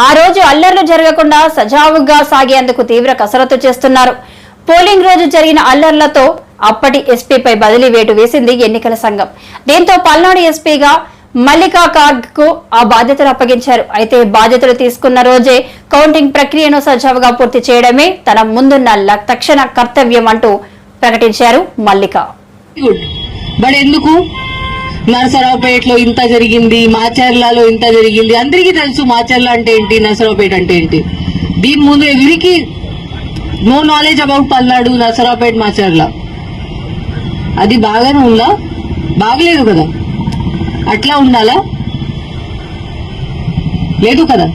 ఆ రోజు అల్లర్లు జరగకుండా సజావుగా సాగేందుకు తీవ్ర కసరత్తు చేస్తున్నారు. పోలింగ్ రోజు జరిగిన అల్లర్లతో అప్పటి ఎస్పీపై బదిలీ వేటు వేసింది ఎన్నికల సంఘం. దీంతో పల్నాడు ఎస్పీగా మల్లికా కార్గ్ కు ఆ బాధ్యతలు అప్పగించారు. అయితే బాధ్యతలు తీసుకున్న రోజే కౌంటింగ్ ప్రక్రియను సజావుగా పూర్తి చేయడమే తన ముందున్న తక్షణ కర్తవ్యం అంటూ ప్రకటించారు మల్లిక. ఎందుకు నరసరావుపేటలో ఇంత జరిగింది, మాచర్లలో ఇంత జరిగింది, అందరికీ తెలుసు మాచర్ల అంటే ఏంటి, నరసరావుపేట అంటే ఏంటి. దీని ముందు ఎవరికి no knowledge about Palnadu, Narasaraopet, Macherla. అది బాగానే ఉందా? బాగలేదు కదా. అట్లా ఉండాలా? లేదు కదా.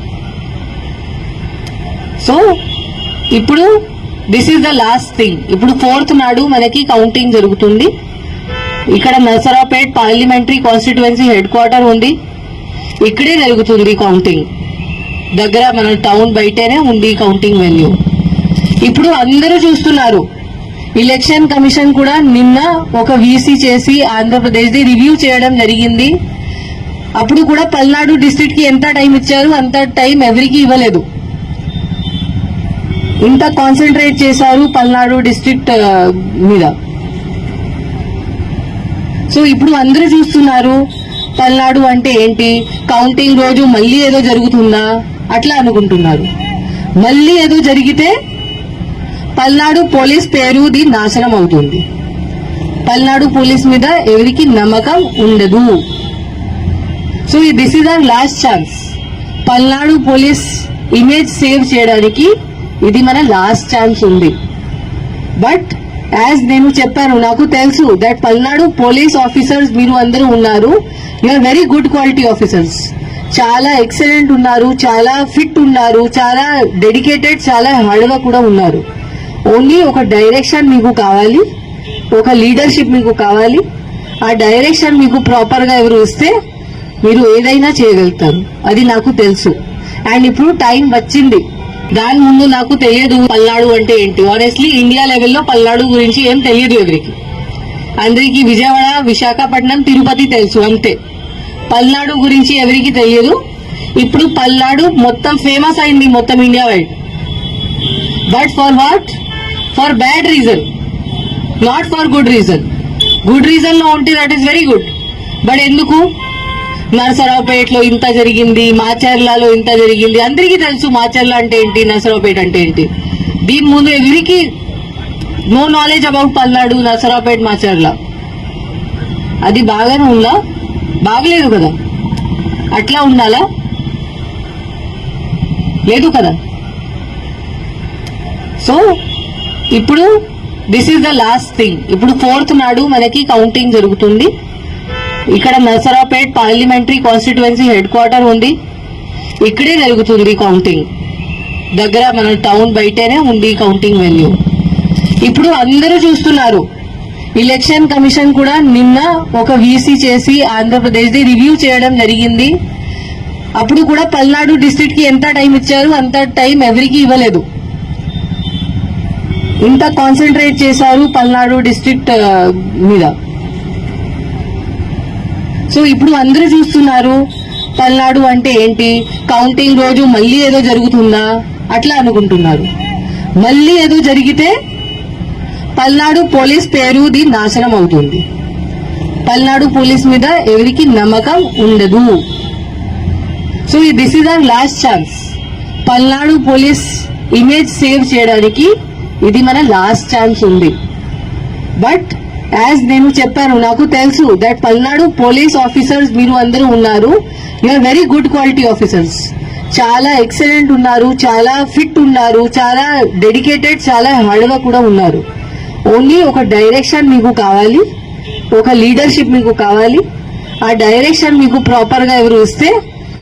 సో ఇప్పుడు this is the last thing. ఇప్పుడు 4th నాడు మనకి కౌంటింగ్ జరుగుతుంది. ఇక్కడ Narasaraopet parliamentary constituency head quarter ఉంది. ఇక్కడే జరుగుతుంది కౌంటింగ్. దగ్గర మన టౌన్ బయటనే ఉంది కౌంటింగ్ వెన్యూ. ఇప్పుడు అందరూ చూస్తున్నారు. ఎలక్షన్ కమిషన్ కూడా నిన్న ఒక వీసీ చేసి ఆంధ్రప్రదేశ్ ది రివ్యూ చేయడం జరిగింది. అప్పుడు కూడా పల్నాడు డిస్ట్రిక్ట్ కి ఎంత టైం ఇచ్చారు అంత టైం ఎవరికి ఇవ్వలేదు. ఇంత కాన్సన్ట్రేట్ చేశారు పల్నాడు డిస్ట్రిక్ట్ మీద. సో ఇప్పుడు అందరూ చూస్తున్నారు పల్నాడు అంటే ఏంటి, కౌంటింగ్ రోజు మళ్ళీ ఏదో జరుగుతుందా అట్లా అనుకుంటున్నారు. మళ్ళీ ఏదో జరిగితే పల్నాడు పోలీస్ పేరుది నాశనం అవుతుంది. పల్నాడు పోలీస్ మీద ఎవరికి నమ్మకం ఉండదు. So this is our last chance. Palnadu police image save చేయడానికి ఇది మన లాస్ట్ ఛాన్స్ ఉంది. బట్ యాజ్ నేను చెప్పాను, నాకు తెలుసు దట్ పల్నాడు పోలీస్ ఆఫీసర్స్ మీరు అందరూ ఉన్నారు. You are very good quality officers. చాలా ఎక్సలెంట్ ఉన్నారు, చాలా ఫిట్ ఉన్నారు, చాలా డెడికేటెడ్, చాలా హార్డ్ వర్క్ కూడా ఉన్నారు. ఓన్లీ ఒక డైరెక్షన్ మీకు కావాలి, ఒక లీడర్షిప్ మీకు కావాలి. ఆ డైరెక్షన్ మీకు ప్రాపర్ గా ఎవరు ఇస్తే మీరు ఏదైనా చేయగలుగుతారు. అది నాకు తెలుసు. అండ్ ఇప్పుడు టైం వచ్చింది. దాని ముందు నాకు తెలియదు పల్నాడు అంటే ఏంటి. ఆనెస్ట్లీ ఇండియా లెవెల్లో పల్నాడు గురించి ఏం తెలియదు ఎవరికి. అందరికి విజయవాడ, విశాఖపట్నం, తిరుపతి తెలుసు అంతే. పల్నాడు గురించి ఎవరికి తెలియదు. ఇప్పుడు పల్నాడు మొత్తం ఫేమస్ అయింది మొత్తం India wide. But for what? For bad reason, not for good reason. Good reason లో ఉంటే that is very good. But ఎందుకు నరసరావుపేటలో ఇంత జరిగింది, మాచర్లలో ఇంత జరిగింది, అందరికీ తెలుసు మాచర్ల అంటే ఏంటి, నరసరావుపేట అంటే ఏంటి. దీని ముందు ఎవరికి no knowledge about Palnadu, Narasaraopet, Macherla. అది బాగానే ఉందా? బాగలేదు కదా. అట్లా ఉండాలా? లేదు కదా. సో ఇప్పుడు this is the last thing. ఇప్పుడు 4th నాడు మనకి కౌంటింగ్ జరుగుతుంది. ఇక్కడ Narasaraopet parliamentary constituency head quarter ఉంది. ఇక్కడే జరుగుతుంది కౌంటింగ్. దగ్గర మన టౌన్ బయటనే ఉంది కౌంటింగ్ వెన్యూ. ఇప్పుడు అందరూ చూస్తున్నారు. ఎలక్షన్ కమిషన్ కూడా నిన్న ఒక వీసీ చేసి ఆంధ్రప్రదేశ్ ది రివ్యూ చేయడం జరిగింది. అప్పుడు కూడా పల్నాడు డిస్ట్రిక్ట్ కి ఎంత టైం ఇచ్చారు అంత టైం ఎవరికి ఇవ్వలేదు. ఇంత కాన్సన్ట్రేట్ చేశారు పల్నాడు డిస్ట్రిక్ట్ మీద. సో ఇప్పుడు అందరూ చూస్తున్నారు పల్నాడు అంటే ఏంటి, కౌంటింగ్ రోజు మళ్ళీ ఏదో జరుగుతుందా అట్లా అనుకుంటున్నారు. మళ్ళీ ఏదో జరిగితే పల్నాడు పోలీస్ పేరుది నాశనం అవుతుంది. పల్నాడు పోలీస్ మీద ఎవరికి నమ్మకం ఉండదు. So this is our last chance. Palnadu police image save చేయడానికి ఇది మన లాస్ట్ ఛాన్స్ ఉంది. బట్ యాజ్ నేను చెప్పాను, నాకు తెలుసు దట్ పల్నాడు పోలీస్ ఆఫీసర్స్ మీరు అందరూ ఉన్నారు. You are very good quality officers. చాలా ఎక్సలెంట్ ఉన్నారు, చాలా ఫిట్ ఉన్నారు, చాలా డెడికేటెడ్, చాలా హార్డ్ వర్క్ కూడా ఉన్నారు. ఓన్లీ ఒక డైరెక్షన్ మీకు కావాలి, ఒక లీడర్షిప్ మీకు కావాలి. ఆ డైరెక్షన్ మీకు ప్రాపర్ గా ఎవరు ఇస్తే